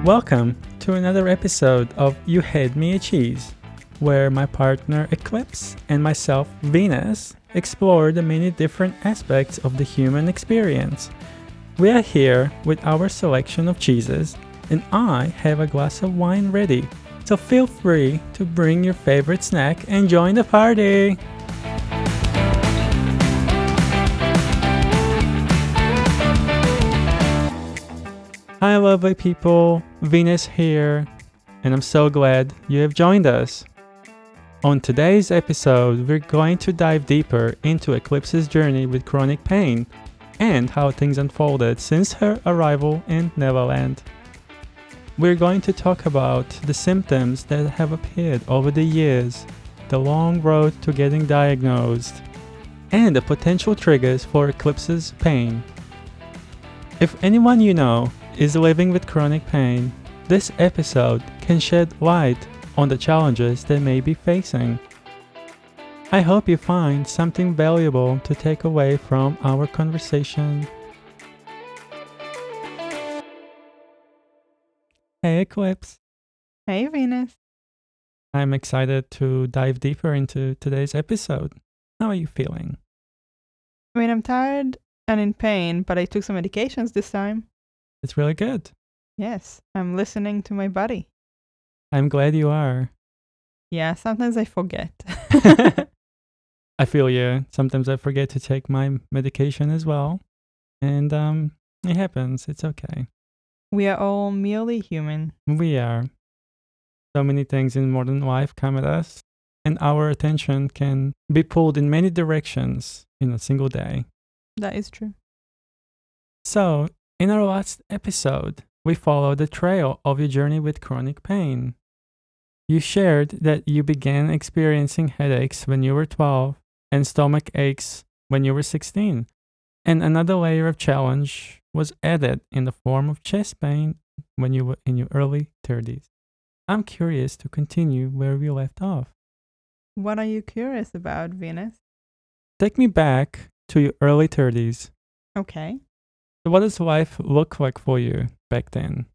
Welcome to another episode of You Had Me a Cheese, where my partner Eclipse and myself Venus explore the many different aspects of the human experience. We are here with our selection of cheeses, and I have a glass of wine ready, so feel free to bring your favorite snack and join the party! Hi lovely people, Venus here, and I'm so glad you have joined us. On today's episode, we're going to dive deeper into Eclipse's journey with chronic pain and how things unfolded since her arrival in Neverland. We're going to talk about the symptoms that have appeared over the years, the long road to getting diagnosed, and the potential triggers for Eclipse's pain. If anyone you know is living with chronic pain, this episode can shed light on the challenges they may be facing. I hope you find something valuable to take away from our conversation. Hey Eclipse. Hey Venus. I'm excited to dive deeper into today's episode. How are you feeling? I'm tired and in pain, but I took some medications this time. It's really good. Yes, I'm listening to my body. I'm glad you are. Yeah, sometimes I forget. I feel you. Sometimes I forget to take my medication as well. And it happens. It's okay. We are all merely human. We are. So many things in modern life come at us, and our attention can be pulled in many directions in a single day. That is true. So, in our last episode, we followed the trail of your journey with chronic pain. You shared that you began experiencing headaches when you were 12 and stomach aches when you were 16. And another layer of challenge was added in the form of chest pain when you were in your early 30s. I'm curious to continue where we left off. What are you curious about, Venus? Take me back to your early 30s. Okay. So what does life look like for you back then?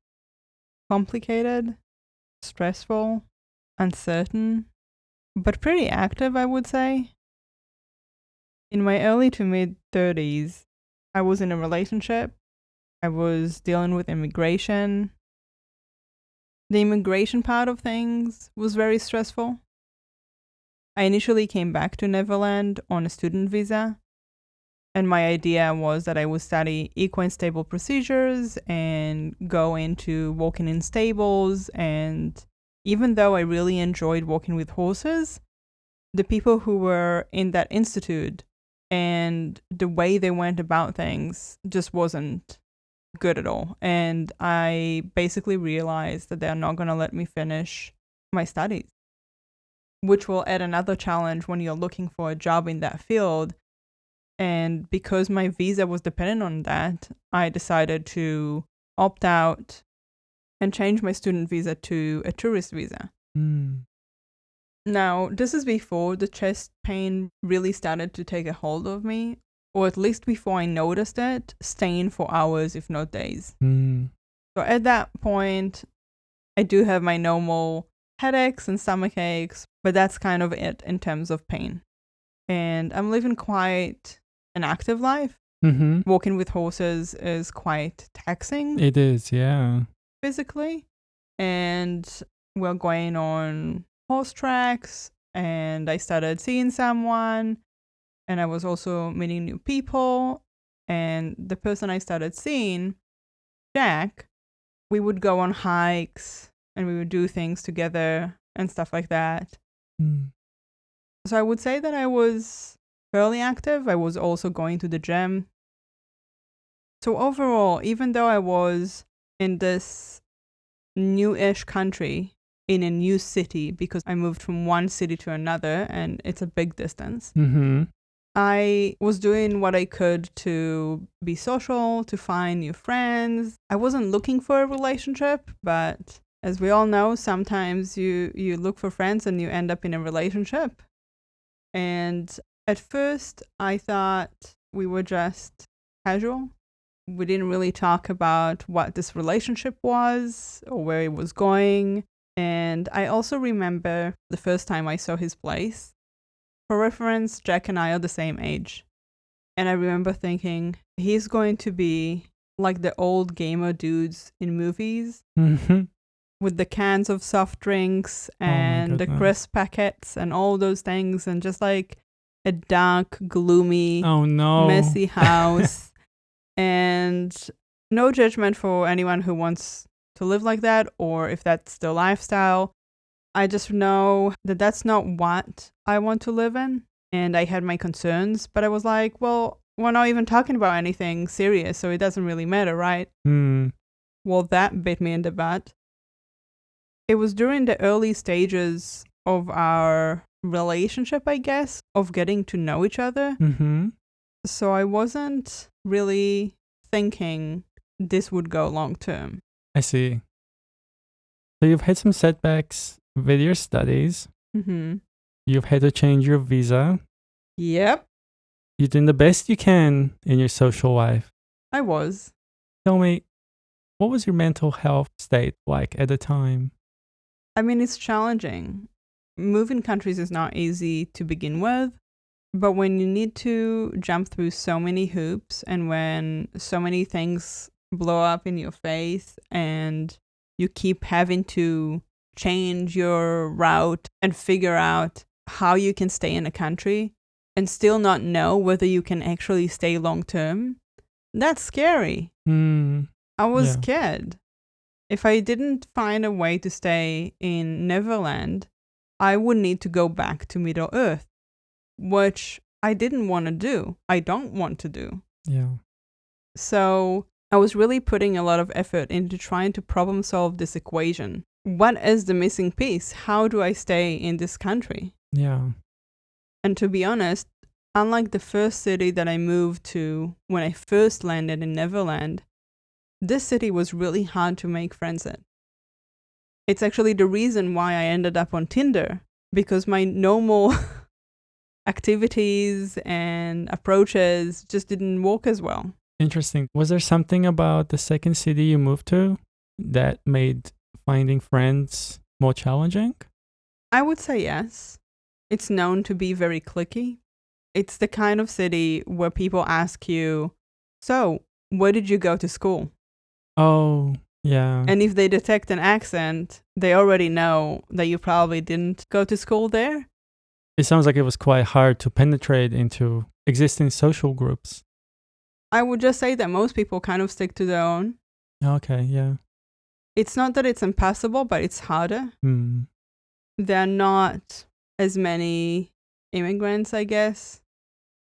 Complicated, stressful, uncertain, but pretty active, I would say. In my early to mid 30s, I was in a relationship. I was dealing with immigration. The immigration part of things was very stressful. I initially came back to Neverland on a student visa. And my idea was that I would study equine stable procedures and go into walking in stables. And even though I really enjoyed walking with horses, the people who were in that institute and the way they went about things just wasn't good at all. And I basically realized that they're not going to let me finish my studies, which will add another challenge when you're looking for a job in that field. And because my visa was dependent on that, I decided to opt out and change my student visa to a tourist visa. Now, this is before the chest pain really started to take a hold of me, or at least before I noticed it, staying for hours, if not days. So at that point, I do have my normal headaches and stomach aches, but that's kind of it in terms of pain. And I'm living quite an active life. Walking with horses is quite taxing. It is, yeah. Physically. And we're going on horse tracks, and I started seeing someone, and I was also meeting new people. And the person I started seeing, Jack, we would go on hikes and we would do things together and stuff like that. So I would say that I was fairly active. I was also going to the gym. So overall, even though I was in this new-ish country, in a new city, because I moved from one city to another and it's a big distance, I was doing what I could to be social, to find new friends. I wasn't looking for a relationship, but as we all know, sometimes you look for friends and you end up in a relationship. And At first, I thought we were just casual. We didn't really talk about what this relationship was or where it was going. And I also remember the first time I saw his place. For reference, Jack and I are the same age. And I remember thinking, he's going to be like the old gamer dudes in movies with the cans of soft drinks and the crisp packets and all those things, and just like a dark, gloomy, messy house. And no judgment for anyone who wants to live like that or if that's the lifestyle. I just know that that's not what I want to live in. And I had my concerns, but I was like, well, we're not even talking about anything serious, so it doesn't really matter, right? Well, that bit me in the butt. It was during the early stages of our relationship, I guess, of getting to know each other. So I wasn't really thinking this would go long term. I see. So you've had some setbacks with your studies. You've had to change your visa. Yep. You're doing the best you can in your social life. I was. Tell me, what was your mental health state like at the time? I mean, it's challenging. Moving countries is not easy to begin with, but when you need to jump through so many hoops and when so many things blow up in your face and you keep having to change your route and figure out how you can stay in a country and still not know whether you can actually stay long term, that's scary. I was scared. If I didn't find a way to stay in Neverland, I would need to go back to Middle Earth, which I didn't want to do. I don't want to do. Yeah. So I was really putting a lot of effort into trying to problem solve this equation. What is the missing piece? How do I stay in this country? Yeah. And to be honest, unlike the first city that I moved to when I first landed in Neverland, this city was really hard to make friends at. It's actually the reason why I ended up on Tinder, because my normal activities and approaches just didn't work as well. Interesting. Was there something about the second city you moved to that made finding friends more challenging? I would say yes. It's known to be very cliquey. It's the kind of city where people ask you, so, where did you go to school? Oh, yeah. And if they detect an accent, they already know that you probably didn't go to school there. It sounds like it was quite hard to penetrate into existing social groups. I would just say that most people kind of stick to their own. Okay, yeah. It's not that it's impossible, but it's harder. There are not as many immigrants, I guess.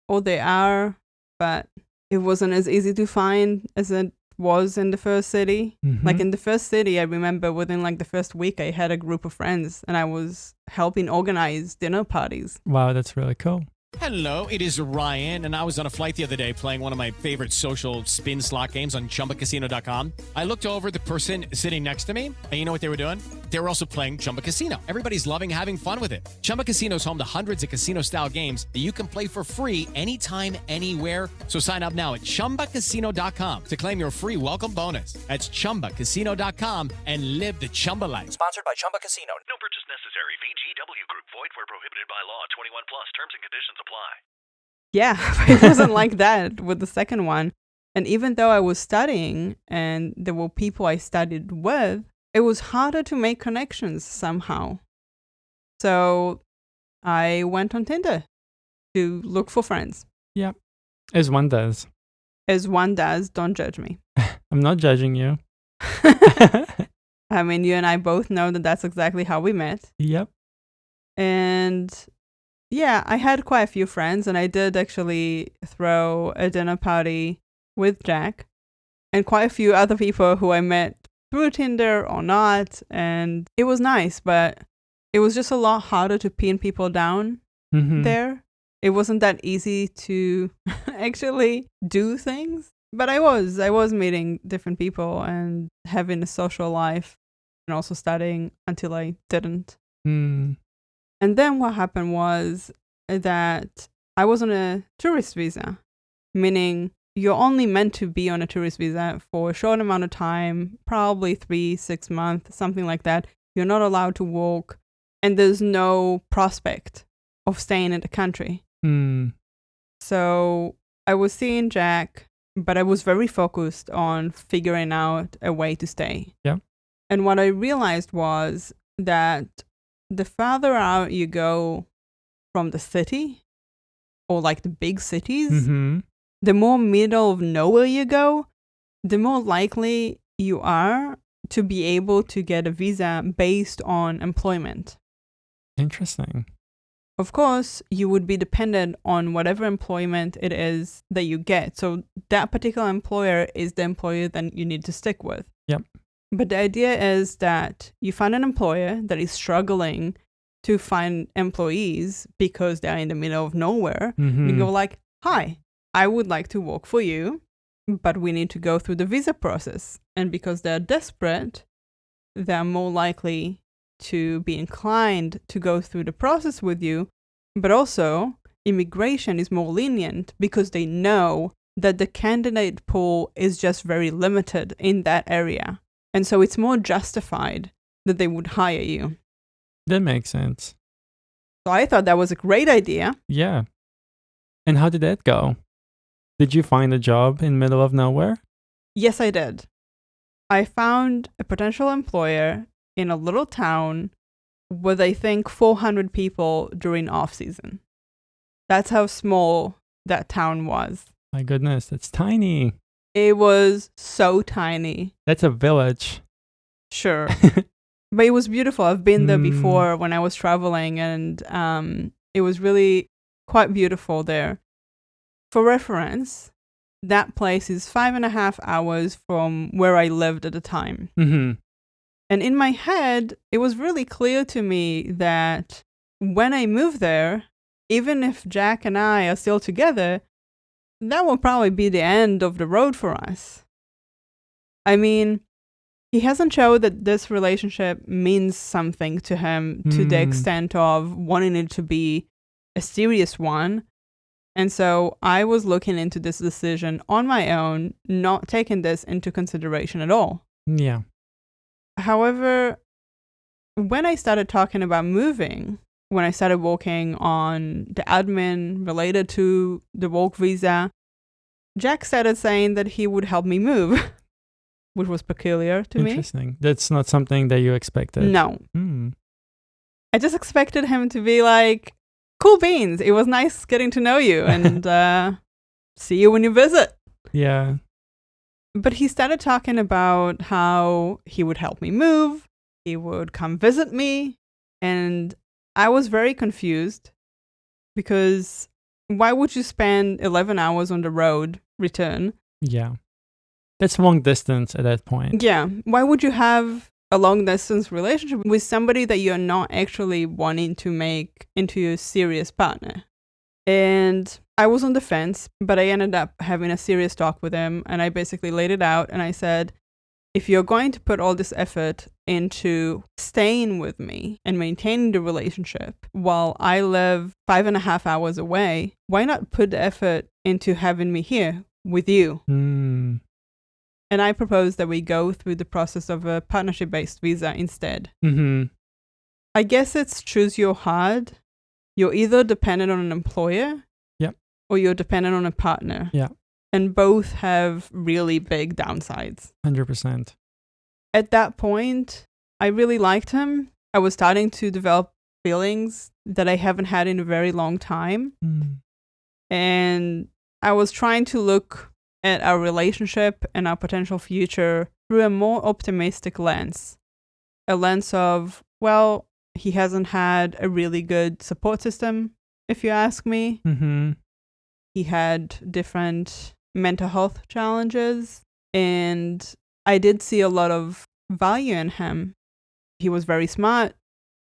Or they are, but it wasn't as easy to find as it was in the first city. Like in the first city, I remember within like the first week, I had a group of friends and I was helping organize dinner parties. Wow, that's really cool. Hello, it is Ryan, and I was on a flight the other day playing one of my favorite social spin slot games on ChumbaCasino.com. I looked over at the person sitting next to me, and you know what they were doing? They were also playing Chumba Casino. Everybody's loving having fun with it. Chumba Casino is home to hundreds of casino-style games that you can play for free anytime, anywhere. So sign up now at ChumbaCasino.com to claim your free welcome bonus. That's ChumbaCasino.com and live the Chumba life. Sponsored by Chumba Casino. No purchase necessary. VGW Group. Void where prohibited by law. 21 plus. Terms and conditions apply. Yeah, it wasn't like that with the second one. And even though I was studying and there were people I studied with, it was harder to make connections somehow. So I went on Tinder to look for friends. Yep. As one does. As one does, don't judge me. I'm not judging you. I mean, you and I both know that that's exactly how we met. Yep. And yeah, I had quite a few friends, and I did actually throw a dinner party with Jack and quite a few other people who I met through Tinder or not. And it was nice, but it was just a lot harder to pin people down there. It wasn't that easy to actually do things. But I was meeting different people and having a social life and also studying until I didn't. And then what happened was that I was on a tourist visa, meaning you're only meant to be on a tourist visa for a short amount of time, probably 3-6 months, something like that. You're not allowed to walk, and there's no prospect of staying in the country. So I was seeing Jack, but I was very focused on figuring out a way to stay. Yeah. And what I realized was that the farther out you go from the city, or like the big cities, the more middle of nowhere you go, the more likely you are to be able to get a visa based on employment. Interesting. Of course, you would be dependent on whatever employment it is that you get. So that particular employer is the employer that you need to stick with. Yep. But the idea is that you find an employer that is struggling to find employees because they're in the middle of nowhere. You go like, hi, I would like to work for you, but we need to go through the visa process. And because they're desperate, they're more likely to be inclined to go through the process with you. But also, immigration is more lenient because they know that the candidate pool is just very limited in that area. And so it's more justified that they would hire you. That makes sense. So I thought that was a great idea. Yeah. And how did that go? Did you find a job in middle of nowhere? Yes, I did. I found a potential employer in a little town with, I think, 400 people during off-season. That's how small that town was. My goodness, that's tiny. It was so tiny. That's a village. Sure. But it was beautiful. I've been there before when I was traveling, and it was really quite beautiful there. For reference, that place is 5.5 hours from where I lived at the time. And in my head, it was really clear to me that when I move there, even if Jack and I are still together, that will probably be the end of the road for us. I mean, he hasn't shown that this relationship means something to him to the extent of wanting it to be a serious one. And so I was looking into this decision on my own, not taking this into consideration at all. Yeah. However, when I started talking about moving, when I started working on the admin related to the work visa, Jack started saying that he would help me move, which was peculiar to me. Interesting. That's not something that you expected. No. I just expected him to be like, cool beans. It was nice getting to know you and see you when you visit. Yeah. But he started talking about how he would help me move. He would come visit me. And I was very confused because why would you spend 11 hours on the road return? Yeah. That's long distance at that point. Yeah. Why would you have a long distance relationship with somebody that you're not actually wanting to make into a serious partner? And I was on the fence, but I ended up having a serious talk with him, and I basically laid it out and I said, if you're going to put all this effort into staying with me and maintaining the relationship while I live 5.5 hours away, why not put the effort into having me here with you? And I propose that we go through the process of a partnership-based visa instead. I guess it's choose your hard. You're either dependent on an employer or you're dependent on a partner. Yeah. And both have really big downsides. 100%. At that point, I really liked him. I was starting to develop feelings that I haven't had in a very long time. And I was trying to look at our relationship and our potential future through a more optimistic lens. A lens of, well, he hasn't had a really good support system, if you ask me. He had different mental health challenges, and I did see a lot of value in him. He was very smart,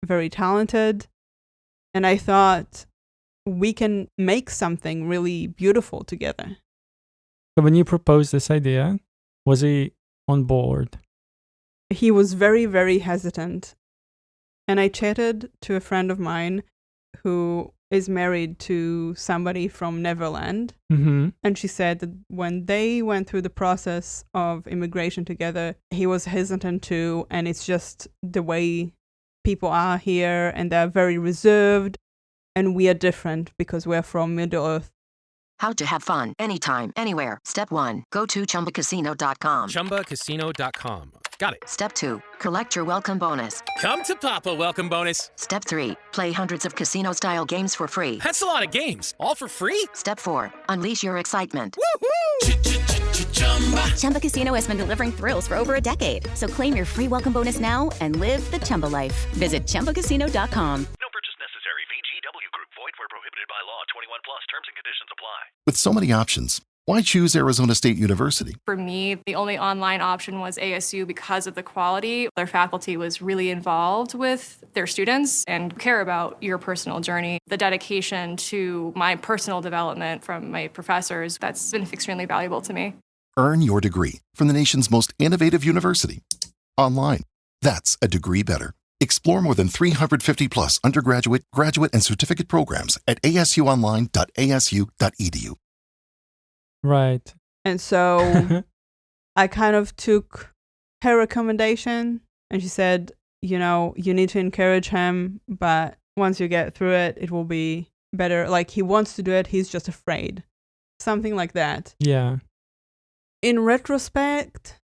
very talented, and I thought we can make something really beautiful together. So when you proposed this idea, was he on board? He was very, very hesitant. And I chatted to a friend of mine who is married to somebody from Neverland. Mm-hmm. And she said that when they went through the process of immigration together, he was hesitant too. And it's just the way people are here, and they're very reserved. And we are different because we're from Middle Earth. How to have fun anytime, anywhere. Step 1. Go to ChumbaCasino.com. ChumbaCasino.com. Got it. Step 2. Collect your welcome bonus. Come to Papa welcome bonus. Step 3. Play hundreds of casino-style games for free. That's a lot of games. All for free? Step 4. Unleash your excitement. Chumba Casino has been delivering thrills for over a decade. So claim your free welcome bonus now and live the Chumba life. Visit ChumbaCasino.com. No purchase necessary. VGW Group. Void where prohibited by law. 21 plus. Terms and conditions apply. With so many options, why choose Arizona State University? For me, the only online option was ASU because of the quality. Their faculty was really involved with their students and care about your personal journey. The dedication to my personal development from my professors, that's been extremely valuable to me. Earn your degree from the nation's most innovative university. Online. That's a degree better. Explore more than 350 plus undergraduate, graduate, and certificate programs at asuonline.asu.edu. Right. And so I kind of took her recommendation, and she said, you know, you need to encourage him, but once you get through it, it will be better. Like, he wants to do it, he's just afraid. Something like that. Yeah. In retrospect,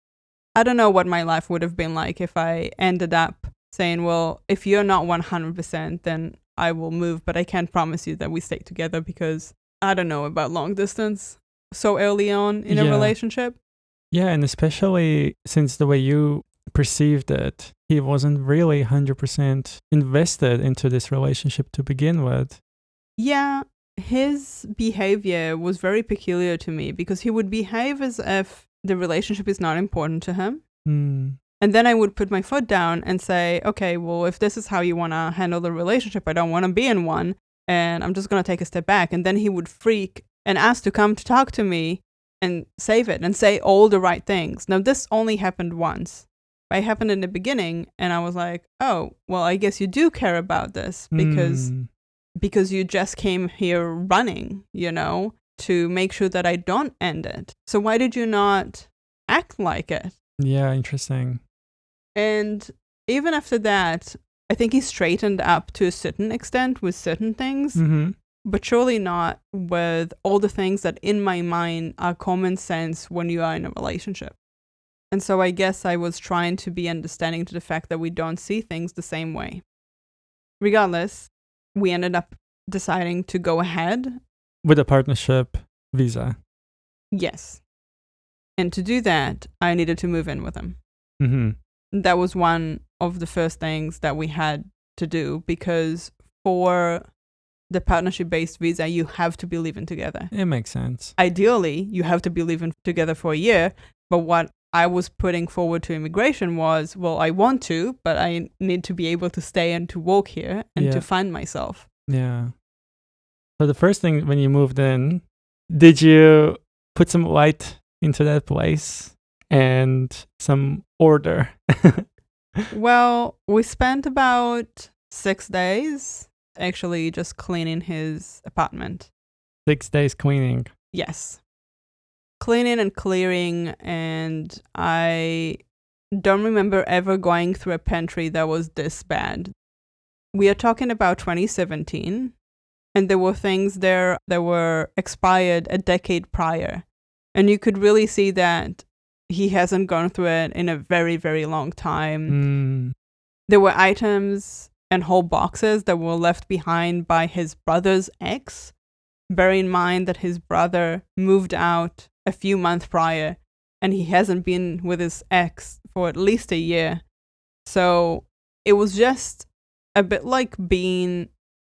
I don't know what my life would have been like if I ended up saying, well, if you're not 100%, then I will move, but I can't promise you that we stay together because I don't know about long distance so early on in a relationship. Yeah, and especially since the way you perceived it, he wasn't really 100% invested into this relationship to begin with. Yeah, his behavior was very peculiar to me because he would behave as if the relationship is not important to him. Mm. And then I would put my foot down and say, okay, well, if this is how you want to handle the relationship, I don't want to be in one, and I'm just going to take a step back. And then he would freak and ask to come to talk to me and save it and say all the right things. Now, this only happened once. It happened in the beginning, and I was like, oh, well, I guess you do care about this because you just came here running, you know, to make sure that I don't end it. So why did you not act like it? Yeah, interesting. And even after that, I think he straightened up to a certain extent with certain things, but surely not with all the things that in my mind are common sense when you are in a relationship. And so I guess I was trying to be understanding to the fact that we don't see things the same way. Regardless, we ended up deciding to go ahead with a partnership visa. Yes. And to do that, I needed to move in with him. Mm-hmm. That was one of the first things that we had to do because for the partnership-based visa, you have to be living together. It makes sense. Ideally, you have to be living together for a year, but what I was putting forward to immigration was, well, I want to, but I need to be able to stay and to work here and to find myself. Yeah. So the first thing when you moved in, did you put some light into that place and some order? Well, we spent about 6 days actually just cleaning his apartment. 6 days cleaning? Yes. Cleaning and clearing, and I don't remember ever going through a pantry that was this bad. We are talking about 2017, and there were things there that were expired a decade prior. And you could really see that he hasn't gone through it in a very, very long time. There were items and whole boxes that were left behind by his brother's ex. Bear in mind that his brother moved out a few months prior, and he hasn't been with his ex for at least a year. So it was just a bit like being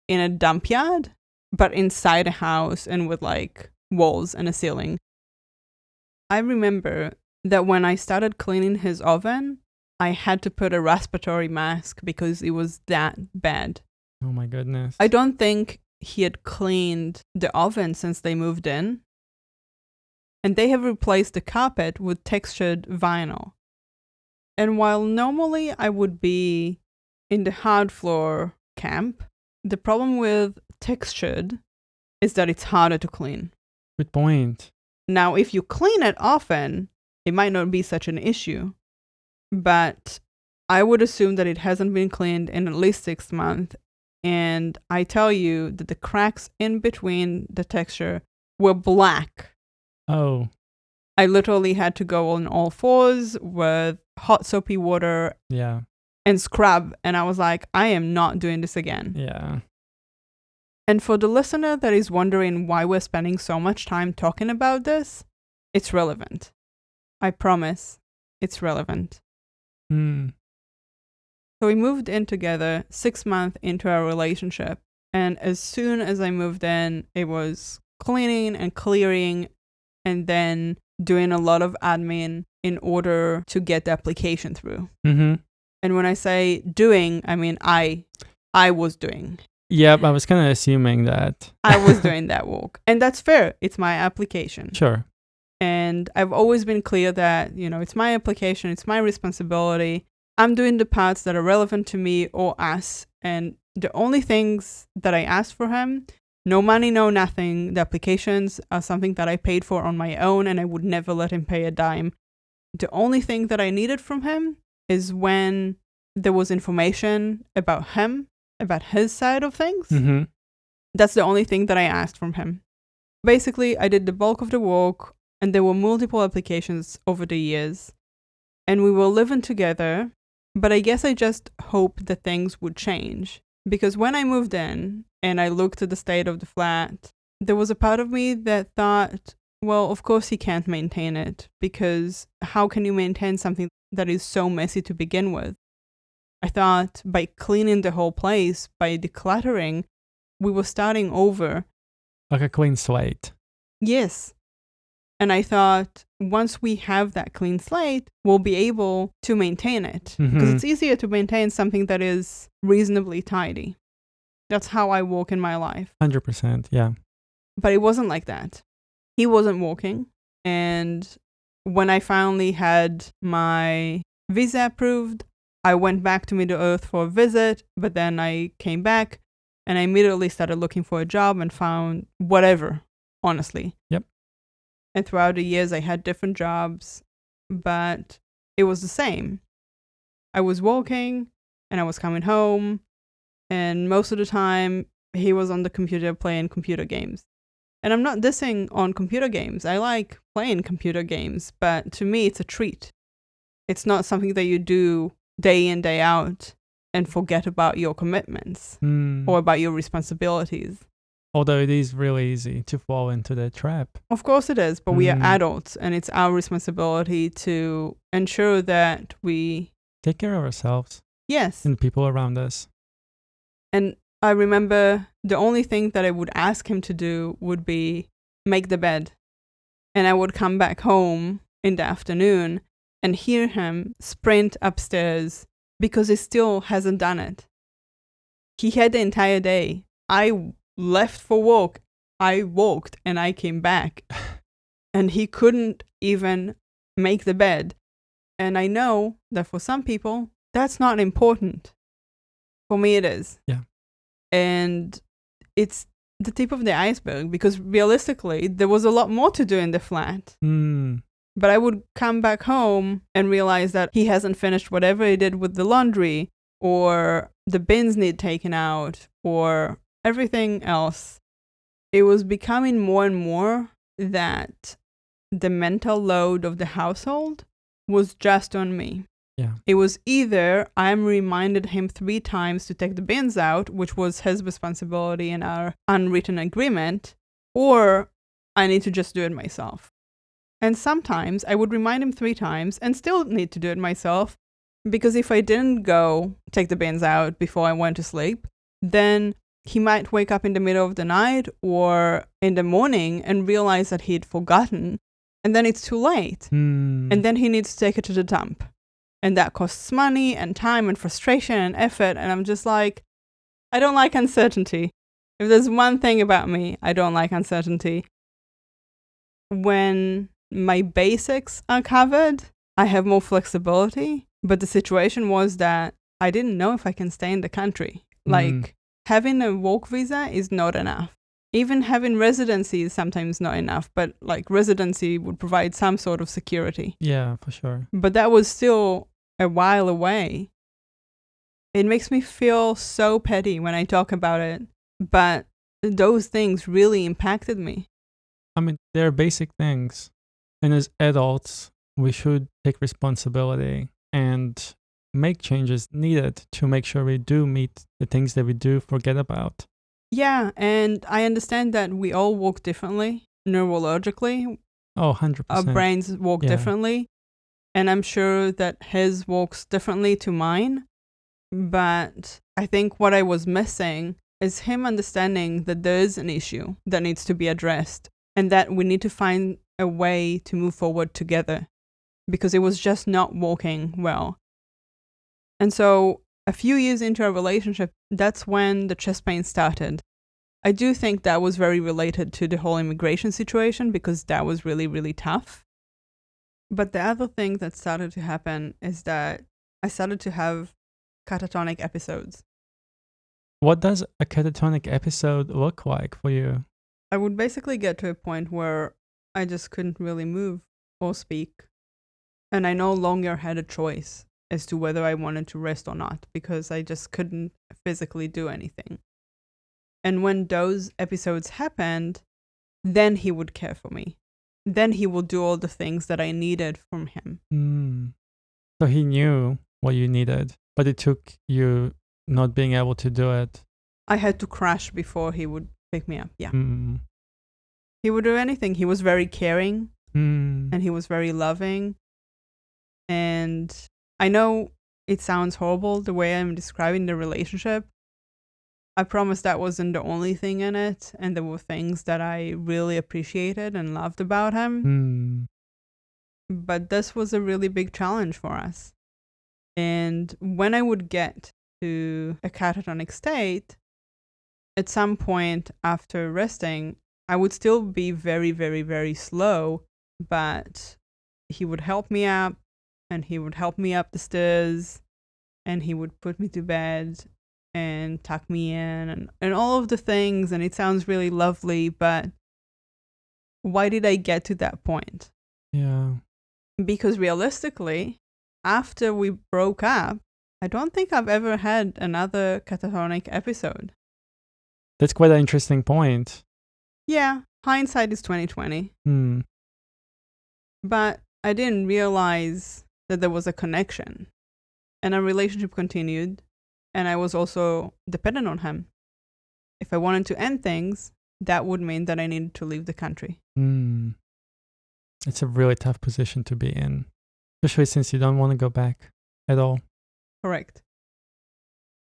in a dump yard, but inside a house and with like walls and a ceiling. I remember that when I started cleaning his oven, I had to put a respiratory mask because it was that bad. Oh my goodness. I don't think he had cleaned the oven since they moved in. And they have replaced the carpet with textured vinyl. And while normally I would be in the hard floor camp, the problem with textured is that it's harder to clean. Good point. Now, if you clean it often, it might not be such an issue. But I would assume that it hasn't been cleaned in at least 6 months. And I tell you that the cracks in between the texture were black. Oh. I literally had to go on all fours with hot soapy water Yeah. and scrub. And I was like, I am not doing this again. Yeah. And for the listener that is wondering why we're spending so much time talking about this, it's relevant. I promise it's relevant. Hmm. So we moved in together 6 months into our relationship. And as soon as I moved in, it was cleaning and clearing and then doing a lot of admin in order to get the application through. Mm-hmm. And when I say doing, I mean I was doing. Yep, I was kind of assuming that. I was doing that work. And that's fair. It's my application. Sure. And I've always been clear that, it's my application, it's my responsibility. I'm doing the parts that are relevant to me or us. And the only things that I asked for him, no money, no nothing. The applications are something that I paid for on my own and I would never let him pay a dime. The only thing that I needed from him is when there was information about him, about his side of things. Mm-hmm. That's the only thing that I asked from him. Basically, I did the bulk of the work and there were multiple applications over the years and we were living together, but I guess I just hoped that things would change because when I moved in and I looked at the state of the flat, there was a part of me that thought, well, of course he can't maintain it because how can you maintain something that is so messy to begin with? I thought by cleaning the whole place, by decluttering, we were starting over. Like a clean slate. Yes. And I thought once we have that clean slate, we'll be able to maintain it. Because it's easier to maintain something that is reasonably tidy. That's how I walk in my life. 100%, yeah. But it wasn't like that. He wasn't working. And when I finally had my visa approved, I went back to Middle Earth for a visit, but then I came back and I immediately started looking for a job and found whatever, honestly. Yep. And throughout the years, I had different jobs, but it was the same. I was working and I was coming home, and most of the time, he was on the computer playing computer games. And I'm not dissing on computer games. I like playing computer games, but to me, it's a treat. It's not something that you do day in, day out and forget about your commitments or about your responsibilities. Although it is really easy to fall into the trap. Of course it is, but we are adults and it's our responsibility to ensure that we take care of ourselves. Yes. And people around us. And I remember the only thing that I would ask him to do would be make the bed. And I would come back home in the afternoon and hear him sprint upstairs because he still hasn't done it. He had the entire day. I left for work. I walked and I came back. And he couldn't even make the bed. And I know that for some people, that's not important. For me, it is. Yeah. And it's the tip of the iceberg because realistically, there was a lot more to do in the flat. But I would come back home and realize that he hasn't finished whatever he did with the laundry, or the bins need taken out, or everything else. It was becoming more and more that the mental load of the household was just on me. Yeah. It was either I'm reminded him 3 times to take the bins out, which was his responsibility in our unwritten agreement, or I need to just do it myself. And sometimes I would remind him 3 times and still need to do it myself, because if I didn't go take the bins out before I went to sleep, then he might wake up in the middle of the night or in the morning and realize that he'd forgotten, and then it's too late. And then he needs to take it to the dump. And that costs money and time and frustration and effort. And I'm just like, I don't like uncertainty. If there's one thing about me, I don't like uncertainty. When my basics are covered, I have more flexibility. But the situation was that I didn't know if I can stay in the country. Like, having a work visa is not enough. Even having residency is sometimes not enough, but like residency would provide some sort of security. Yeah, for sure. But that was still a while away. It makes me feel so petty when I talk about it, but those things really impacted me. I mean, they're basic things. And as adults, we should take responsibility and make changes needed to make sure we do meet the things that we do forget about. Yeah, and I understand that we all work differently neurologically. Oh, 100%. Our brains work differently. And I'm sure that his works differently to mine. But I think what I was missing is him understanding that there is an issue that needs to be addressed and that we need to find a way to move forward together because it was just not working well. And so a few years into our relationship, that's when the chest pain started. I do think that was very related to the whole immigration situation because that was really, really tough. But the other thing that started to happen is that I started to have catatonic episodes. What does a catatonic episode look like for you? I would basically get to a point where I just couldn't really move or speak. And I no longer had a choice as to whether I wanted to rest or not because I just couldn't physically do anything. And when those episodes happened, then he would care for me. Then he would do all the things that I needed from him. So he knew what you needed, but it took you not being able to do it. I had to crash before he would pick me up. Yeah. He would do anything. He was very caring and he was very loving. And I know it sounds horrible the way I'm describing the relationship. I promise that wasn't the only thing in it. And there were things that I really appreciated and loved about him. But this was a really big challenge for us. And when I would get to a catatonic state, at some point after resting, I would still be very, very, very slow, but he would help me up and he would help me up the stairs and he would put me to bed and tuck me in and all of the things. And it sounds really lovely, but why did I get to that point? Yeah. Because realistically, after we broke up, I don't think I've ever had another catatonic episode. That's quite an interesting point. Yeah, hindsight is 20/20. But I didn't realize that there was a connection. And our relationship continued, and I was also dependent on him. If I wanted to end things, that would mean that I needed to leave the country. It's a really tough position to be in, especially since you don't want to go back at all. Correct.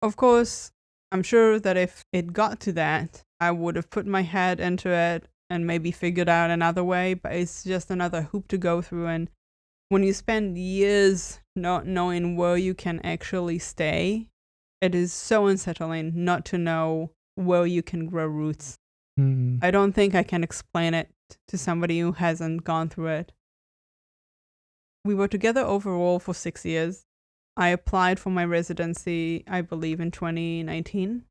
Of course, I'm sure that if it got to that, I would have put my head into it and maybe figured out another way, but it's just another hoop to go through. And when you spend years not knowing where you can actually stay, it is so unsettling not to know where you can grow roots. I don't think I can explain it to somebody who hasn't gone through it. We were together overall for 6 years. I applied for my residency, I believe, in 2019.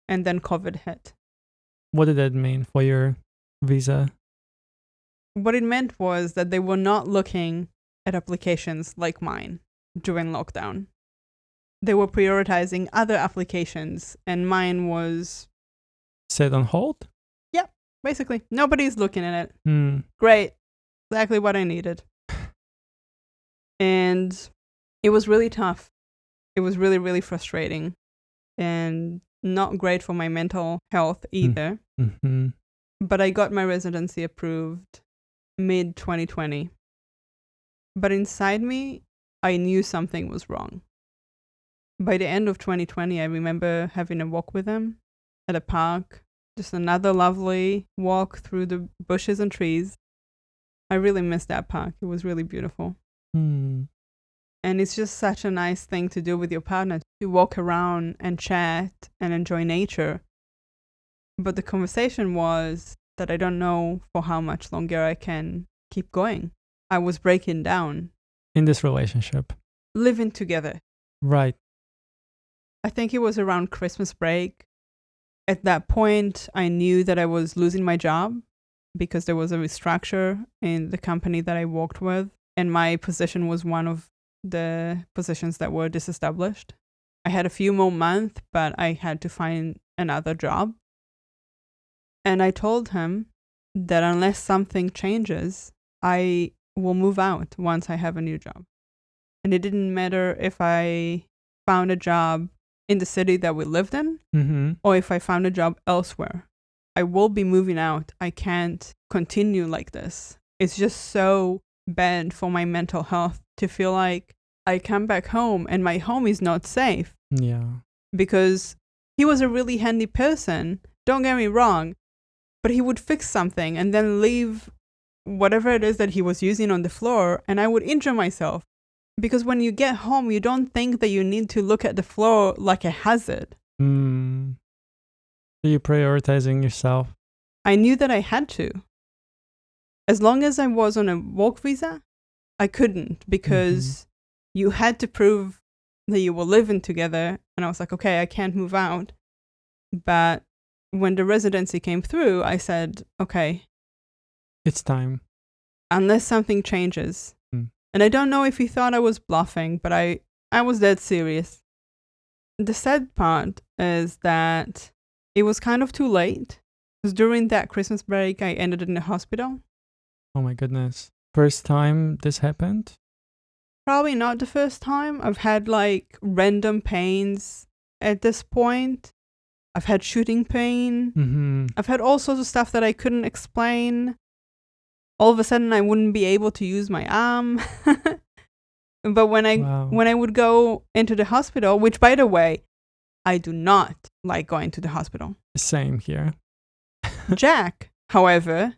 And then COVID hit. What did that mean for your visa? What it meant was that they were not looking at applications like mine during lockdown. They were prioritizing other applications, and mine was... set on hold? Yeah, basically. Nobody's looking at it. Great. Exactly what I needed. And it was really tough. It was really, really frustrating. And not great for my mental health either. But I got my residency approved mid-2020. But inside me, I knew something was wrong. By the end of 2020, I remember having a walk with him at a park. Just another lovely walk through the bushes and trees. I really missed that park. It was really beautiful. And it's just such a nice thing to do with your partner, to walk around and chat and enjoy nature. But the conversation was that I don't know for how much longer I can keep going. I was breaking down. In this relationship. Living together. Right. I think it was around Christmas break. At that point, I knew that I was losing my job because there was a restructure in the company that I worked with, and my position was one of the positions that were disestablished. I had a few more months, but I had to find another job. And I told him that unless something changes, I will move out once I have a new job. And it didn't matter if I found a job in the city that we lived in, or if I found a job elsewhere. I will be moving out. I can't continue like this. It's just so bad for my mental health to feel like I come back home and my home is not safe. Yeah. Because he was a really handy person, don't get me wrong, but he would fix something and then leave whatever it is that he was using on the floor, and I would injure myself. Because when you get home, you don't think that you need to look at the floor like a hazard. So you're prioritizing yourself? I knew that I had to. As long as I was on a work visa, I couldn't, because you had to prove that you were living together. And I was like, okay, I can't move out. But when the residency came through, I said, okay, it's time. Unless something changes. And I don't know if he thought I was bluffing, but I was dead serious. The sad part is that it was kind of too late. Because during that Christmas break, I ended in the hospital. Oh my goodness. First time this happened? Probably not the first time. I've had like random pains at this point. I've had shooting pain. I've had all sorts of stuff that I couldn't explain. All of a sudden, I wouldn't be able to use my arm. But when I would go into the hospital, which, by the way, I do not like going to the hospital. Same here. Jack, however,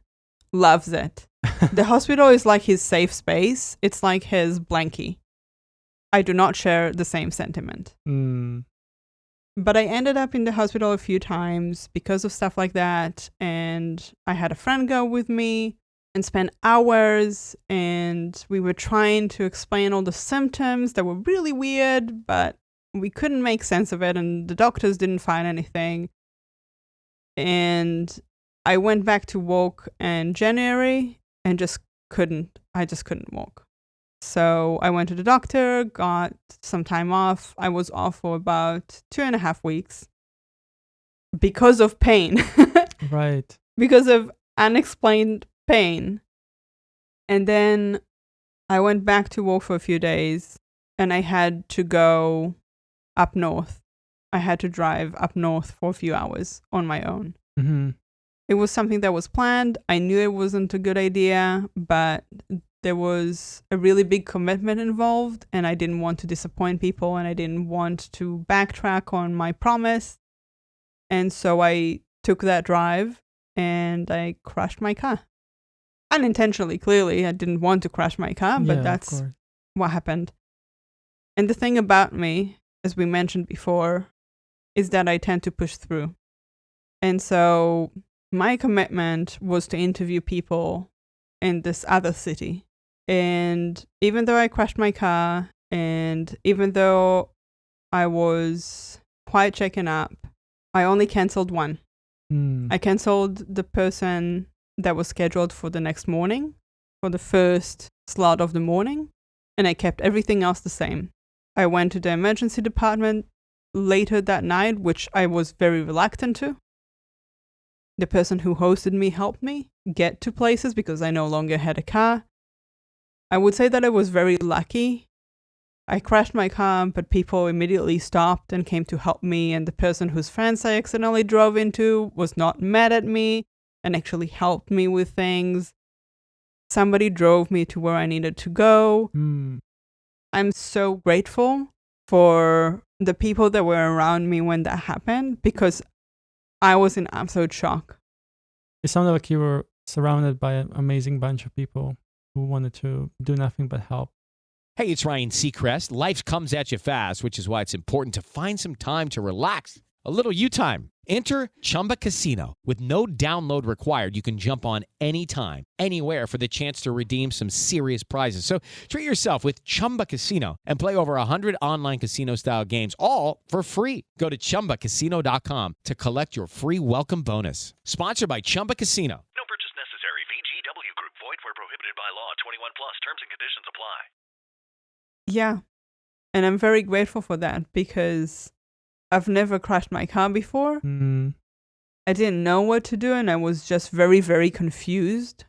loves it. The hospital is like his safe space. It's like his Blankie. I do not share the same sentiment. But I ended up in the hospital a few times because of stuff like that. And I had a friend go with me and spend hours, and we were trying to explain all the symptoms that were really weird, but we couldn't make sense of it, and the doctors didn't find anything. And I went back to work in January and I just couldn't walk. So I went to the doctor, got some time off. I was off for about 2.5 weeks because of pain. Right. Because of unexplained pain. And then I went back to work for a few days, and I had to go up north. I had to drive up north for a few hours on my own. It was something that was planned. I knew it wasn't a good idea, but there was a really big commitment involved, and I didn't want to disappoint people, and I didn't want to backtrack on my promise. And so I took that drive, and I crashed my car. Unintentionally, clearly. I didn't want to crash my car, but that's what happened. And the thing about me, as we mentioned before, is that I tend to push through. And so my commitment was to interview people in this other city. And even though I crashed my car, and even though I was quite shaken up, I only canceled one. I canceled the person that was scheduled for the next morning, for the first slot of the morning, and I kept everything else the same. I went to the emergency department later that night, which I was very reluctant to. The person who hosted me helped me get to places because I no longer had a car. I would say that I was very lucky. I crashed my car, but people immediately stopped and came to help me, and the person whose fence I accidentally drove into was not mad at me and actually helped me with things. Somebody drove me to where I needed to go. I'm so grateful for the people that were around me when that happened, because I was in absolute shock. It sounded like you were surrounded by an amazing bunch of people who wanted to do nothing but help. Hey, it's Ryan Seacrest. Life comes at you fast, which is why it's important to find some time to relax. A little you time Enter Chumba Casino. With no download required, you can jump on anytime, anywhere for the chance to redeem some serious prizes. So treat yourself with Chumba Casino and play over 100 online casino-style games, all for free. Go to ChumbaCasino.com to collect your free welcome bonus. Sponsored by Chumba Casino. No purchase necessary. VGW Group. Void where prohibited by law. 21 plus. Terms and conditions apply. Yeah. And I'm very grateful for that because I've never crashed my car before. I didn't know what to do and I was just very, very confused.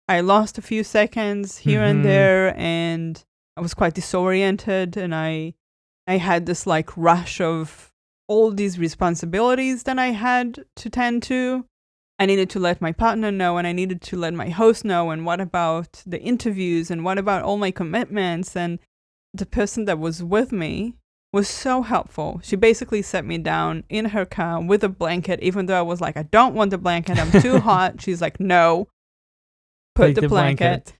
I lost a few seconds here and there and I was quite disoriented and I had this like rush of all these responsibilities that I had to tend to. I needed to let my partner know and I needed to let my host know, and what about the interviews and what about all my commitments. And the person that was with me was so helpful. She basically set me down in her car with a blanket, even though I was like, I don't want the blanket, I'm too hot. She's like, no, put the blanket.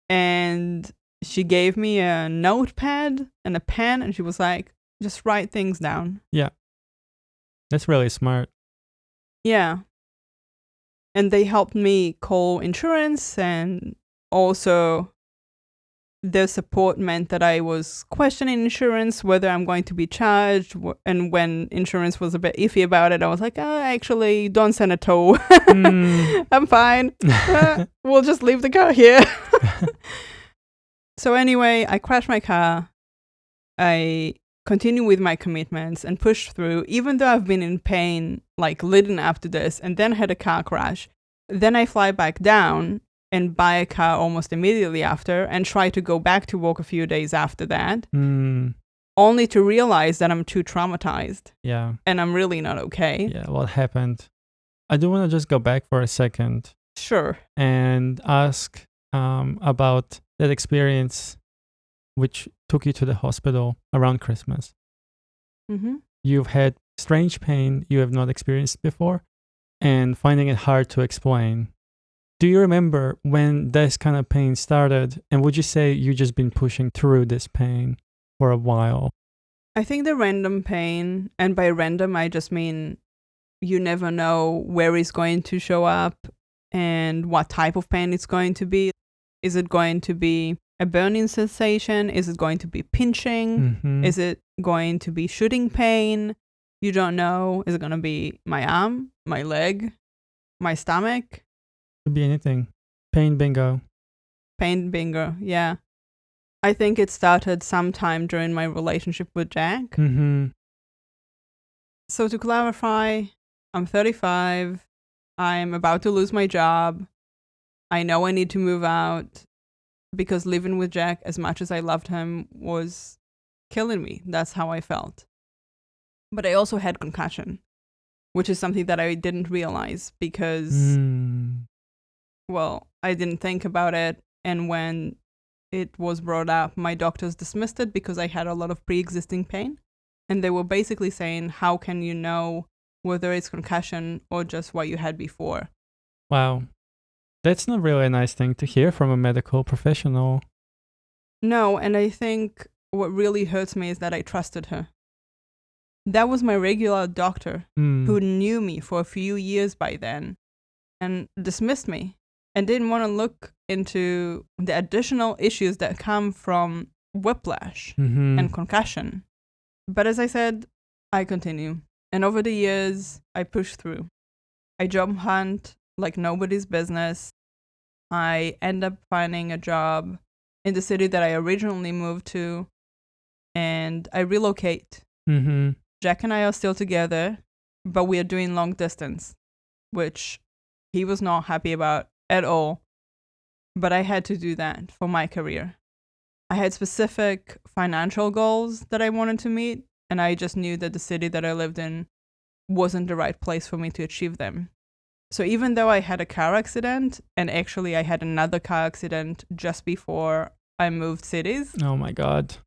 And she gave me a notepad and a pen and she was like, just write things down. Yeah. That's really smart. Yeah. And they helped me call insurance, and also their support meant that I was questioning insurance, whether I'm going to be charged. And when insurance was a bit iffy about it, I was like, actually, don't send a tow. I'm fine. We'll just leave the car here. So anyway, I crashed my car. I continue with my commitments and push through, even though I've been in pain like leading up to this and then had a car crash. Then I fly back down and buy a car almost immediately after and try to go back to work a few days after that, only to realize that I'm too traumatized. Yeah. And I'm really not okay. Yeah, what happened? I do want to just go back for a second. Sure. And ask about that experience which took you to the hospital around Christmas. You've had strange pain you have not experienced before and finding it hard to explain. Do you remember when this kind of pain started? And would you say you've just been pushing through this pain for a while? I think the random pain, and by random, I just mean you never know where it's going to show up and what type of pain it's going to be. Is it going to be a burning sensation? Is it going to be pinching? Is it going to be shooting pain? You don't know. Is it going to be my arm, my leg, my stomach? Could be anything. Pain bingo. Pain bingo, yeah. I think it started sometime during my relationship with Jack. So to clarify, I'm 35. I'm about to lose my job. I know I need to move out because living with Jack, as much as I loved him, was killing me. That's how I felt. But I also had concussion, which is something that I didn't realize because, well, I didn't think about it. And when it was brought up, my doctors dismissed it because I had a lot of pre-existing pain. And they were basically saying, how can you know whether it's concussion or just what you had before? Wow. That's not really a nice thing to hear from a medical professional. No, and I think what really hurts me is that I trusted her. That was my regular doctor who knew me for a few years by then and dismissed me and didn't want to look into the additional issues that come from whiplash and concussion. But as I said, I continue. And over the years, I push through. I job hunt like nobody's business. I end up finding a job in the city that I originally moved to, and I relocate. Jack and I are still together, but we are doing long distance, which he was not happy about at all. But I had to do that for my career. I had specific financial goals that I wanted to meet, and I just knew that the city that I lived in wasn't the right place for me to achieve them. So even though I had a car accident, and actually I had another car accident just before I moved cities. Oh my God.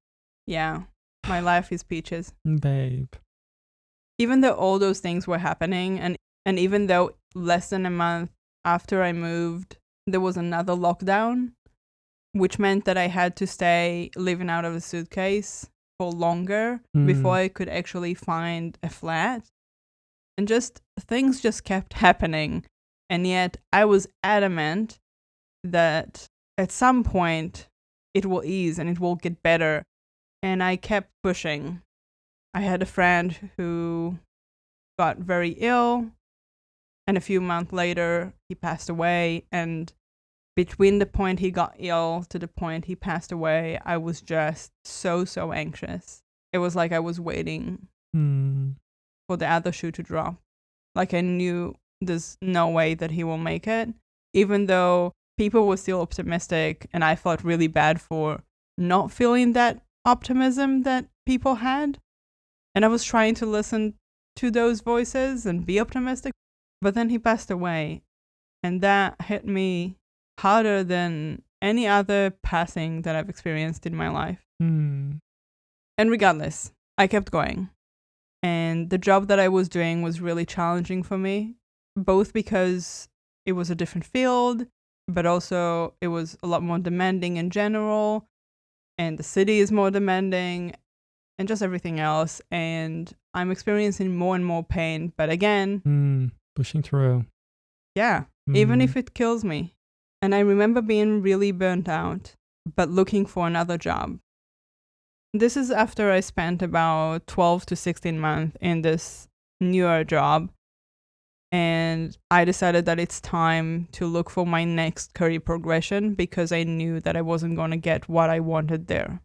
Yeah, my life is peaches. Babe. Even though all those things were happening, and even though less than a month after I moved, there was another lockdown, which meant that I had to stay living out of a suitcase for longer before I could actually find a flat. And just things just kept happening. And yet I was adamant that at some point it will ease and it will get better. And I kept pushing. I had a friend who got very ill, and a few months later he passed away. And between the point he got ill to the point he passed away, I was just so anxious. It was like I was waiting for the other shoe to drop. Like I knew there's no way that he will make it, even though people were still optimistic, and I felt really bad for not feeling that optimism that people had. And I was trying to listen to those voices and be optimistic. But then he passed away, and that hit me harder than any other passing that I've experienced in my life. And regardless, I kept going. And the job that I was doing was really challenging for me, both because it was a different field, but also it was a lot more demanding in general, and the city is more demanding, and just everything else. And I'm experiencing more and more pain. But again, pushing through. Yeah, even if it kills me. And I remember being really burnt out, but looking for another job. This is after I spent about 12 to 16 months in this newer job. And I decided that it's time to look for my next career progression, because I knew that I wasn't going to get what I wanted there.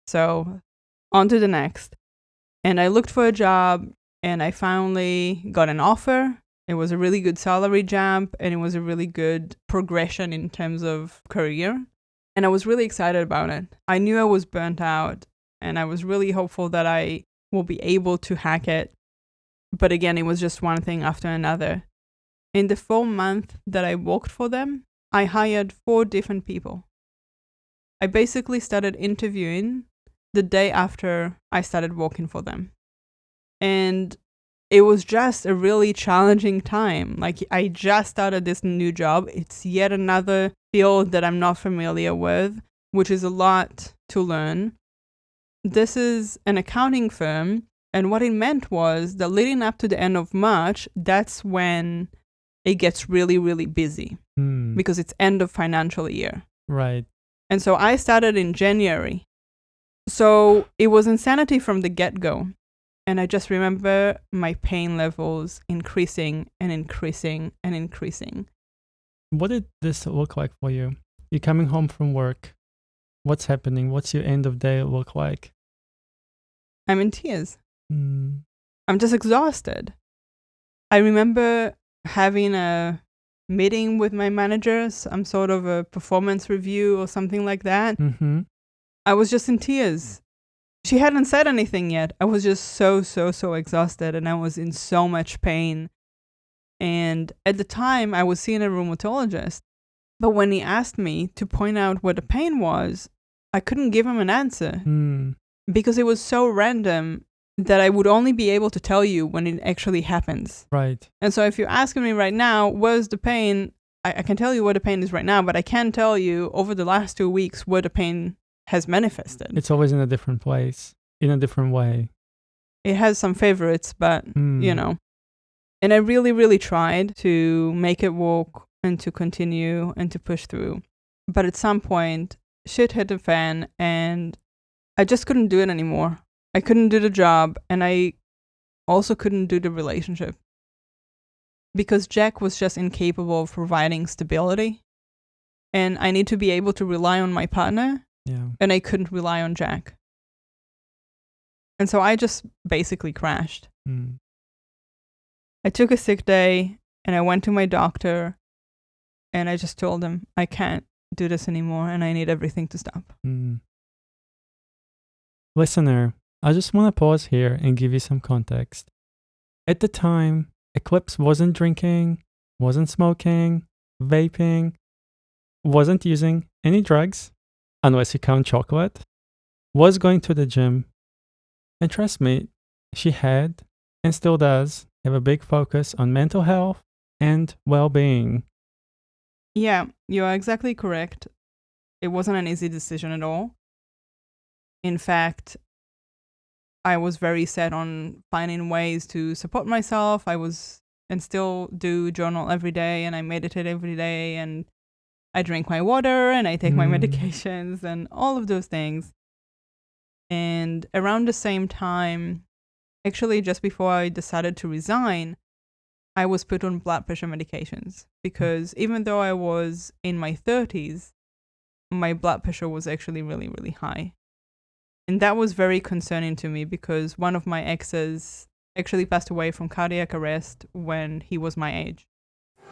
So on to the next. And I looked for a job, and I finally got an offer. It was a really good salary jump, and it was a really good progression in terms of career. And I was really excited about it. I knew I was burnt out, and I was really hopeful that I will be able to hack it. But again, it was just one thing after another. In the 4 months that I worked for them, I hired 4 different people. I basically started interviewing the day after I started working for them. And it was just a really challenging time. Like, I just started this new job. It's yet another field that I'm not familiar with, which is a lot to learn. This is an accounting firm, and what it meant was that leading up to the end of March, that's when it gets really, really busy, because it's end of financial year. Right. And so I started in January. So it was insanity from the get-go. And I just remember my pain levels increasing and increasing and increasing. What did this look like for you? You're coming home from work. What's happening? What's your end of day look like? I'm in tears. I'm just exhausted. I remember having a meeting with my manager, some sort of a performance review or something like that. I was just in tears. She hadn't said anything yet. I was just so exhausted, and I was in so much pain. And at the time, I was seeing a rheumatologist. But when he asked me to point out what the pain was, I couldn't give him an answer because it was so random that I would only be able to tell you when it actually happens. Right. And so if you're asking me right now, where's the pain? I can tell you what the pain is right now, but I can't tell you over the last 2 weeks where the pain has manifested. It's always in a different place, in a different way. It has some favorites, but, you know. And I really tried to make it work and to continue and to push through. But at some point, shit hit the fan, and I just couldn't do it anymore. I couldn't do the job, and I also couldn't do the relationship. Because Jack was just incapable of providing stability. And I need to be able to rely on my partner. Yeah. And I couldn't rely on Jack. And so I just basically crashed. I took a sick day, and I went to my doctor, and I just told him, I can't do this anymore, and I need everything to stop. Listener, I just want to pause here and give you some context. At the time, Eclipse wasn't drinking, wasn't smoking, vaping, wasn't using any drugs, unless you count chocolate, was going to the gym. And trust me, she had, and still does, have a big focus on mental health and well-being. Yeah, you are exactly correct. It wasn't an easy decision at all. In fact, I was very set on finding ways to support myself. And still do journal every day, and I meditate every day, and I drink my water, and I take my medications, and all of those things. And around the same time, actually just before I decided to resign, I was put on blood pressure medications, because even though I was in my 30s, my blood pressure was actually really, really high. And that was very concerning to me, because one of my exes actually passed away from cardiac arrest when he was my age.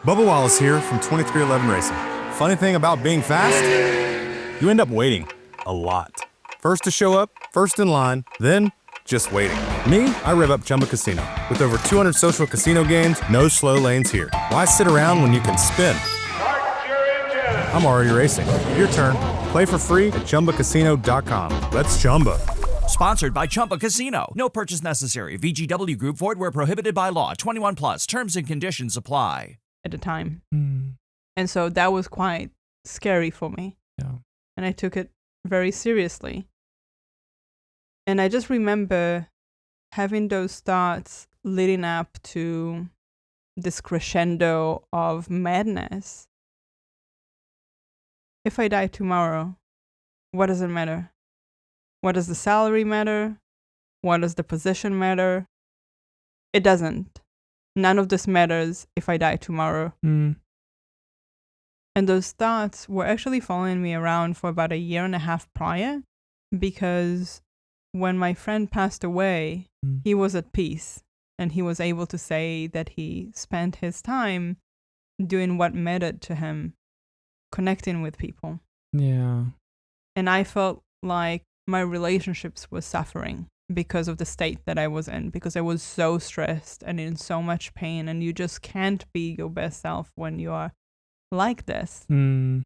Bubba Wallace here from 2311 Racing. Funny thing about being fast, you end up waiting a lot. First to show up, first in line, then just waiting. Me, I rev up Chumba Casino. With over 200 social casino games, no slow lanes here. Why sit around when you can spin? I'm already racing. Your turn. Play for free at ChumbaCasino.com. Let's Chumba. Sponsored by Chumba Casino. No purchase necessary. VGW Group. Void where prohibited by law. 21 plus. Terms and conditions apply. At the time. And so that was quite scary for me. Yeah. And I took it very seriously. And I just remember having those thoughts leading up to this crescendo of madness. If I die tomorrow, what does it matter? What does the salary matter? What does the position matter? It doesn't. None of this matters if I die tomorrow. And those thoughts were actually following me around for about 1.5 years prior, because when my friend passed away, he was at peace, and he was able to say that he spent his time doing what mattered to him, connecting with people. Yeah. And I felt like my relationships were suffering because of the state that I was in, because I was so stressed and in so much pain, and you just can't be your best self when you are like this. And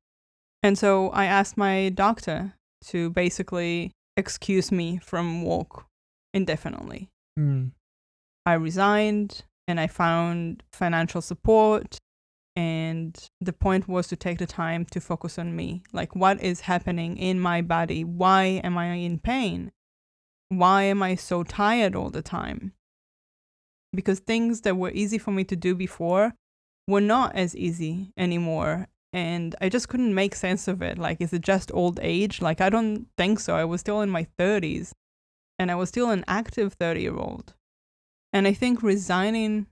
so I asked my doctor to basically excuse me from work indefinitely. I resigned, and I found financial support, and the point was to take the time to focus on me. Like, what is happening in my body? Why am I in pain? Why am I so tired all the time? Because things that were easy for me to do before were not as easy anymore. And I just couldn't make sense of it. Like, is it just old age? Like, I don't think so. I was still in my 30s, and I was still an active 30-year-old. And I think resigning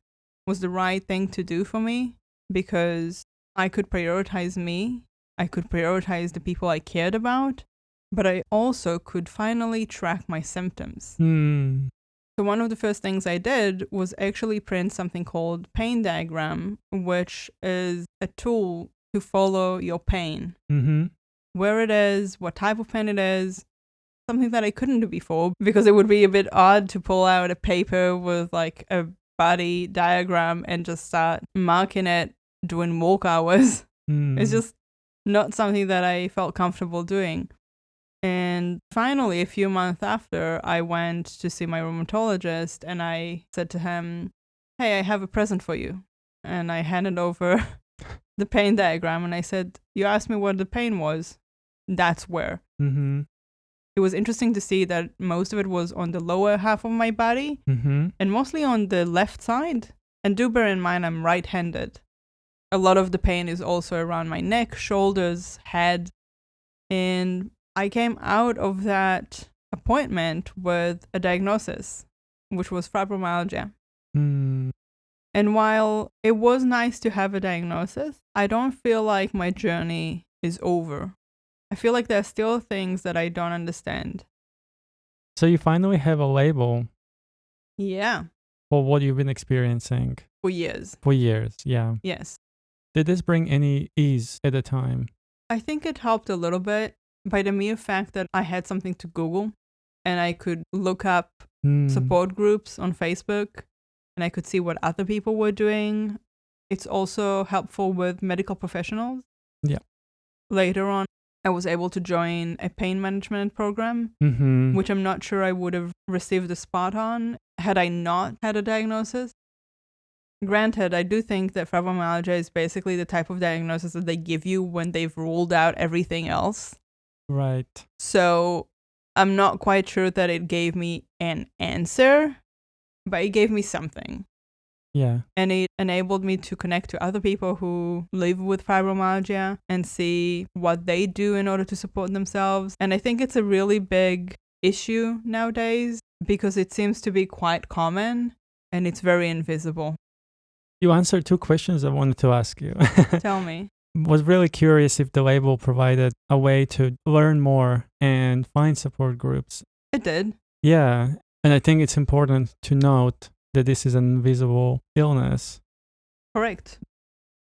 was the right thing to do for me, because I could prioritize me. I could prioritize the people I cared about, but I also could finally track my symptoms. So one of the first things I did was actually print something called pain diagram, which is a tool to follow your pain. Where it is, what type of pain it is, something that I couldn't do before, because it would be a bit odd to pull out a paper with like a body diagram and just start marking it during work hours. It's just not something that I felt comfortable doing. And finally, a few months after, I went to see my rheumatologist, and I said to him, "Hey, I have a present for you." And I handed over the pain diagram, and I said, "You asked me what the pain was. That's where." It was interesting to see that most of it was on the lower half of my body, and mostly on the left side. And do bear in mind, I'm right-handed. A lot of the pain is also around my neck, shoulders, head. And I came out of that appointment with a diagnosis, which was fibromyalgia. And while it was nice to have a diagnosis, I don't feel like my journey is over. I feel like there are still things that I don't understand. So you finally have a label. Yeah. For what you've been experiencing. For years. For years, yeah. Yes. Did this bring any ease at the time? I think it helped a little bit by the mere fact that I had something to Google, and I could look up support groups on Facebook, and I could see what other people were doing. It's also helpful with medical professionals. Yeah. Later on, I was able to join a pain management program, which I'm not sure I would have received a spot on had I not had a diagnosis. Granted, I do think that fibromyalgia is basically the type of diagnosis that they give you when they've ruled out everything else. Right. So I'm not quite sure that it gave me an answer, but it gave me something. Yeah. And it enabled me to connect to other people who live with fibromyalgia and see what they do in order to support themselves. And I think it's a really big issue nowadays because it seems to be quite common and it's very invisible. You answered 2 questions I wanted to ask you. Tell me. Was really curious if the label provided a way to learn more and find support groups. It did. Yeah. And I think it's important to note that this is an invisible illness. Correct.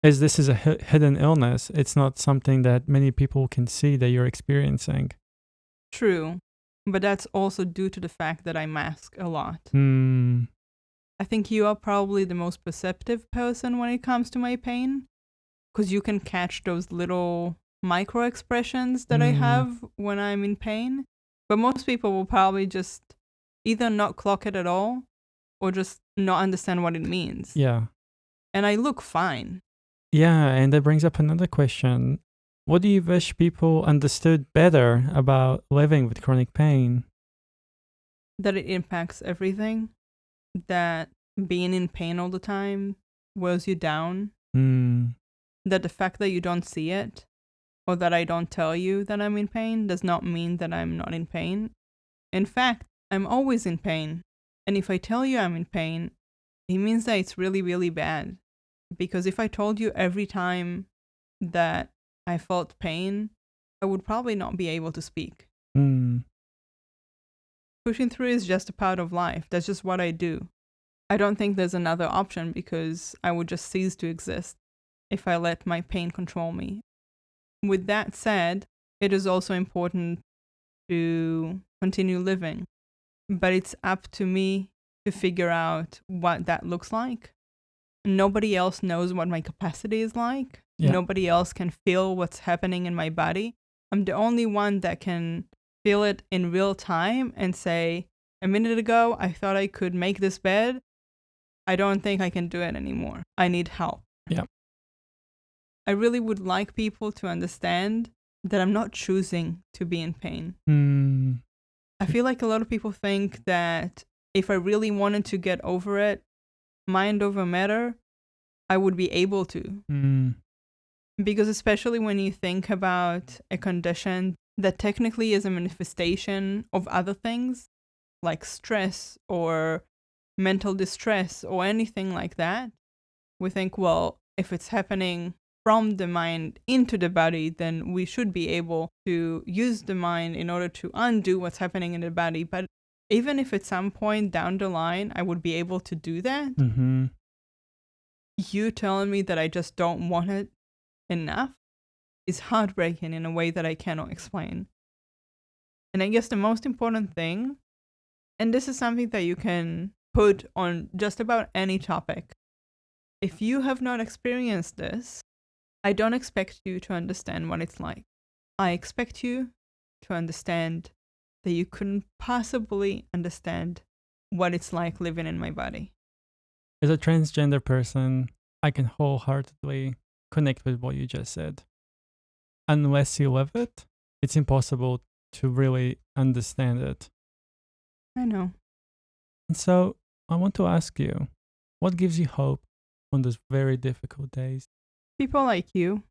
As this is a hidden illness, it's not something that many people can see that you're experiencing. True. But that's also due to the fact that I mask a lot. I think you are probably the most perceptive person when it comes to my pain, because you can catch those little micro expressions that I have when I'm in pain. But most people will probably just either not clock it at all or just not understand what it means. Yeah. And I look fine. Yeah, and that brings up another question. What do you wish people understood better about living with chronic pain? That it impacts everything. That being in pain all the time wears you down. That the fact that you don't see it or that I don't tell you that I'm in pain does not mean that I'm not in pain. In fact, I'm always in pain. And if I tell you I'm in pain, it means that it's really, really bad. Because if I told you every time that I felt pain, I would probably not be able to speak. Pushing through is just a part of life. That's just what I do. I don't think there's another option because I would just cease to exist if I let my pain control me. With that said, it is also important to continue living. But it's up to me to figure out what that looks like. Nobody else knows what my capacity is like. Yeah. Nobody else can feel what's happening in my body. I'm the only one that can feel it in real time and say, a minute ago, I thought I could make this bed. I don't think I can do it anymore. I need help. Yeah. I really would like people to understand that I'm not choosing to be in pain. I feel like a lot of people think that if I really wanted to get over it, mind over matter, I would be able to. Because especially when you think about a condition that technically is a manifestation of other things, like stress or mental distress or anything like that, we think, well, if it's happening from the mind into the body, then we should be able to use the mind in order to undo what's happening in the body. But even if at some point down the line I would be able to do that, you telling me that I just don't want it enough is heartbreaking in a way that I cannot explain. And I guess the most important thing, and this is something that you can put on just about any topic, if you have not experienced this, I don't expect you to understand what it's like. I expect you to understand that you couldn't possibly understand what it's like living in my body. As a transgender person, I can wholeheartedly connect with what you just said. Unless you live it, it's impossible to really understand it. I know. And so I want to ask you, what gives you hope on those very difficult days? People like you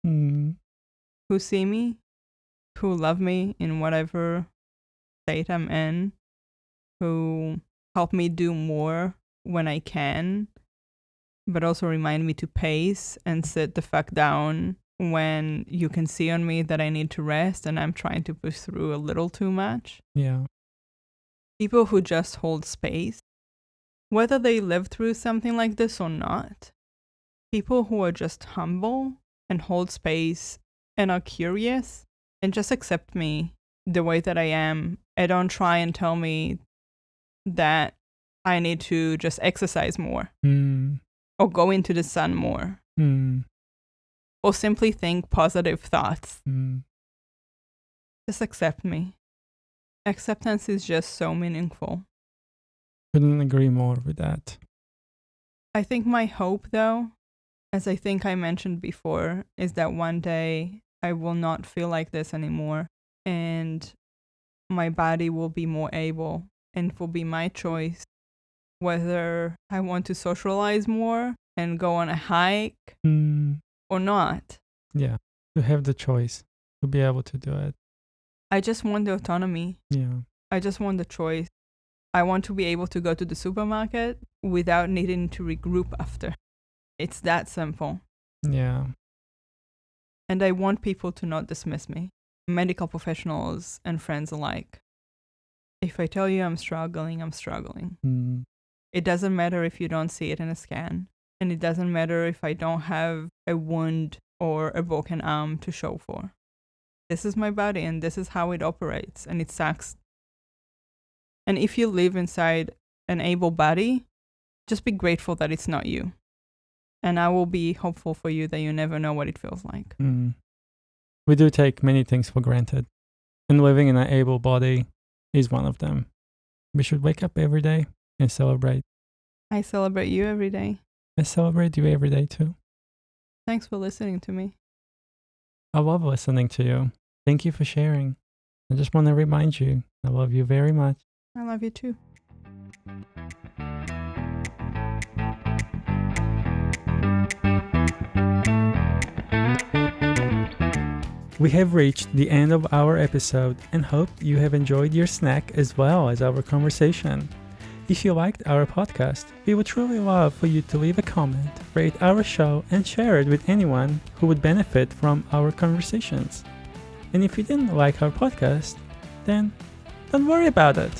who see me, who love me in whatever state I'm in, who help me do more when I can, but also remind me to pace and sit the fuck down when you can see on me that I need to rest and I'm trying to push through a little too much. Yeah. People who just hold space, whether they live through something like this or not. People who are just humble and hold space and are curious and just accept me the way that I am and don't try and tell me that I need to just exercise more or go into the sun more or simply think positive thoughts. Just accept me. Acceptance is just so meaningful. Couldn't agree more with that. I think my hope, though, as I think I mentioned before, is that one day I will not feel like this anymore. And my body will be more able, and it will be my choice whether I want to socialize more and go on a hike or not. Yeah, to have the choice, to be able to do it. I just want the autonomy. Yeah. I just want the choice. I want to be able to go to the supermarket without needing to regroup after. It's that simple. Yeah. And I want people to not dismiss me, medical professionals and friends alike. If I tell you I'm struggling, I'm struggling. It doesn't matter if you don't see it in a scan. And it doesn't matter if I don't have a wound or a broken arm to show for. This is my body and this is how it operates, and it sucks. And if you live inside an able body, just be grateful that it's not you. And I will be hopeful for you that you never know what it feels like. We do take many things for granted, and living in an able body is one of them. We should wake up every day and celebrate. I celebrate you every day. I celebrate you every day too. Thanks for listening to me. I love listening to you. Thank you for sharing. I just want to remind you, I love you very much. I love you too. We have reached the end of our episode and hope you have enjoyed your snack as well as our conversation. If you liked our podcast, we would truly love for you to leave a comment, rate our show, and share it with anyone who would benefit from our conversations. And if you didn't like our podcast, then don't worry about it.